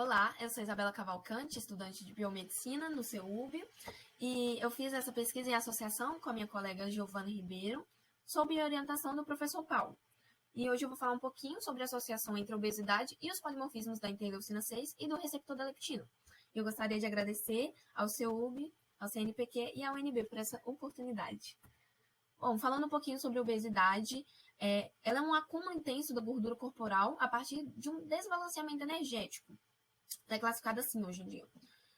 Olá, eu sou Isabela Cavalcante, estudante de Biomedicina no CEUB, e eu fiz essa pesquisa em associação com a minha colega Giovana Ribeiro, sob a orientação do professor Paulo. E hoje eu vou falar um pouquinho sobre a associação entre a obesidade e os polimorfismos da interleucina 6 e do receptor da leptina. Eu gostaria de agradecer ao CEUB, ao CNPq e ao UNB por essa oportunidade. Bom, falando um pouquinho sobre a obesidade, ela é um acúmulo intenso da gordura corporal a partir de um desbalanceamento energético. É classificada assim hoje em dia.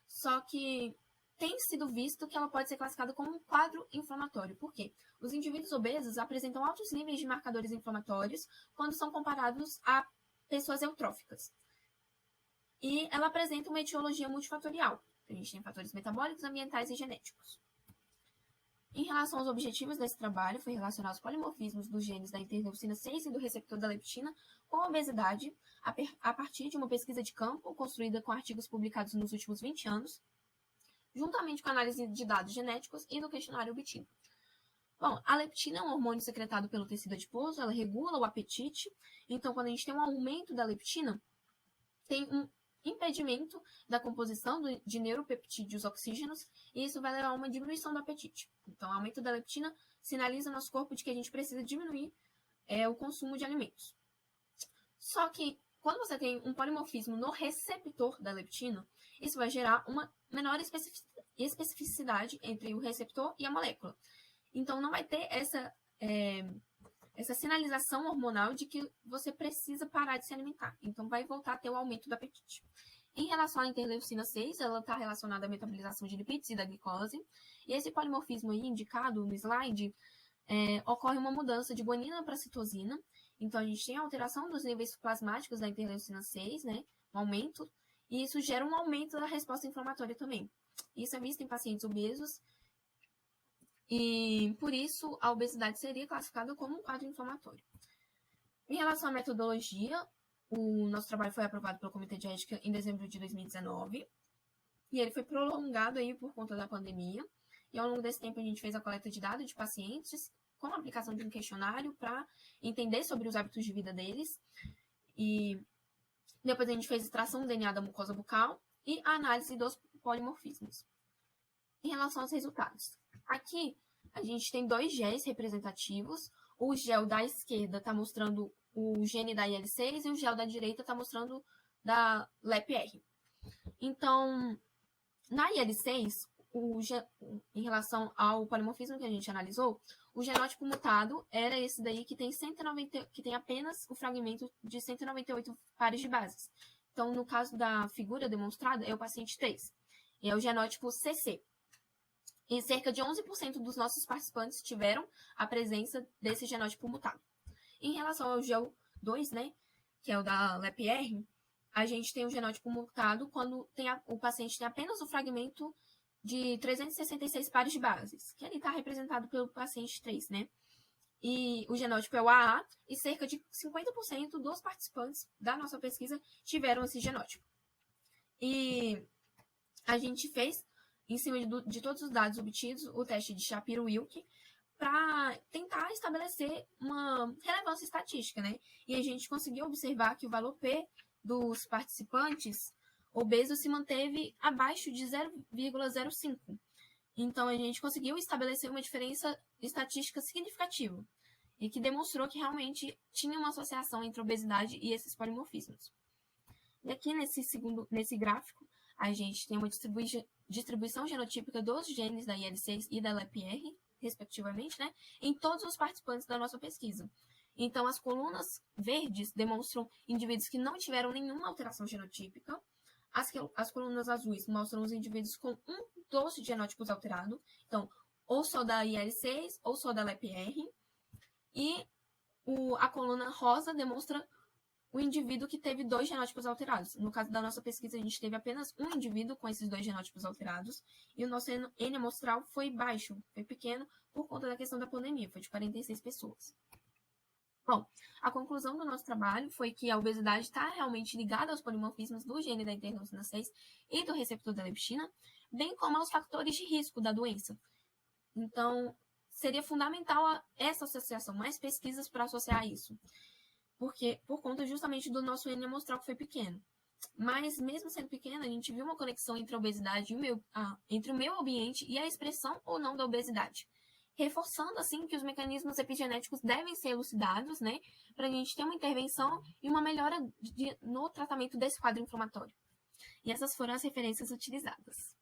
Só que tem sido visto que ela pode ser classificada como um quadro inflamatório. Por quê? Os indivíduos obesos apresentam altos níveis de marcadores inflamatórios quando são comparados a pessoas eutróficas. E ela apresenta uma etiologia multifatorial. A gente tem fatores metabólicos, ambientais e genéticos. Em relação aos objetivos desse trabalho, foi relacionar os polimorfismos dos genes da interleucina 6 e do receptor da leptina com a obesidade, a partir de uma pesquisa de campo construída com artigos publicados nos últimos 20 anos, juntamente com a análise de dados genéticos e do questionário obtido. Bom, a leptina é um hormônio secretado pelo tecido adiposo, ela regula o apetite, então quando a gente tem um aumento da leptina, tem um impedimento da composição de neuropeptídeos oxígenos, e isso vai levar a uma diminuição do apetite. Então, o aumento da leptina sinaliza ao nosso corpo de que a gente precisa diminuir o consumo de alimentos. Só que, quando você tem um polimorfismo no receptor da leptina, isso vai gerar uma menor especificidade entre o receptor e a molécula. Então, não vai ter essa sinalização hormonal de que você precisa parar de se alimentar. Então, vai voltar a ter o aumento do apetite. Em relação à interleucina 6, ela está relacionada à metabolização de lipídios e da glicose. E esse polimorfismo aí indicado no slide, ocorre uma mudança de guanina para citosina. Então, a gente tem a alteração dos níveis plasmáticos da interleucina 6, né? Um aumento. E isso gera um aumento da resposta inflamatória também. Isso é visto em pacientes obesos. E, por isso, a obesidade seria classificada como um quadro inflamatório. Em relação à metodologia, o nosso trabalho foi aprovado pelo Comitê de Ética em dezembro de 2019. E ele foi prolongado aí por conta da pandemia. E ao longo desse tempo, a gente fez a coleta de dados de pacientes com a aplicação de um questionário para entender sobre os hábitos de vida deles. E depois a gente fez extração do DNA da mucosa bucal e a análise dos polimorfismos. Em relação aos resultados, aqui a gente tem dois géis representativos. O gel da esquerda está mostrando o gene da IL6 e o gel da direita está mostrando da LEPR. Então, na IL6, em relação ao polimorfismo que a gente analisou, o genótipo mutado era esse daí que tem apenas o fragmento de 198 pares de bases. Então, no caso da figura demonstrada, é o paciente 3. E é o genótipo CC. E cerca de 11% dos nossos participantes tiveram a presença desse genótipo mutado. Em relação ao gel 2, né, que é o da LEPR, a gente tem o genótipo mutado quando o paciente tem apenas o fragmento de 366 pares de bases, que ali está representado pelo paciente 3, né? E o genótipo é o AA, e cerca de 50% dos participantes da nossa pesquisa tiveram esse genótipo. E a gente fez, em cima de todos os dados obtidos, o teste de Shapiro-Wilk, para tentar estabelecer uma relevância estatística, né? E a gente conseguiu observar que o valor P dos participantes obesos se manteve abaixo de 0,05. Então, a gente conseguiu estabelecer uma diferença estatística significativa e que demonstrou que realmente tinha uma associação entre a obesidade e esses polimorfismos. E aqui nesse gráfico, a gente tem uma distribuição genotípica dos genes da IL6 e da LEPR, respectivamente, né, em todos os participantes da nossa pesquisa. Então, as colunas verdes demonstram indivíduos que não tiveram nenhuma alteração genotípica. As colunas azuis mostram os indivíduos com um dos genótipos alterado. Então, ou só da IL6 ou só da LEPR. E a coluna rosa demonstra o indivíduo que teve 2 genótipos alterados. No caso da nossa pesquisa, a gente teve apenas um indivíduo com esses 2 genótipos alterados, e o nosso N amostral foi baixo, foi pequeno, por conta da questão da pandemia, foi de 46 pessoas. Bom, a conclusão do nosso trabalho foi que a obesidade está realmente ligada aos polimorfismos do gene da interleucina 6 e do receptor da leptina, bem como aos fatores de risco da doença. Então, seria fundamental essa associação, mais pesquisas para associar isso. Por conta justamente do nosso N amostral que foi pequeno. Mas, mesmo sendo pequena, a gente viu uma conexão entre a obesidade entre o meio ambiente e a expressão ou não da obesidade. Reforçando, assim, que os mecanismos epigenéticos devem ser elucidados, né? Para a gente ter uma intervenção e uma melhora no tratamento desse quadro inflamatório. E essas foram as referências utilizadas.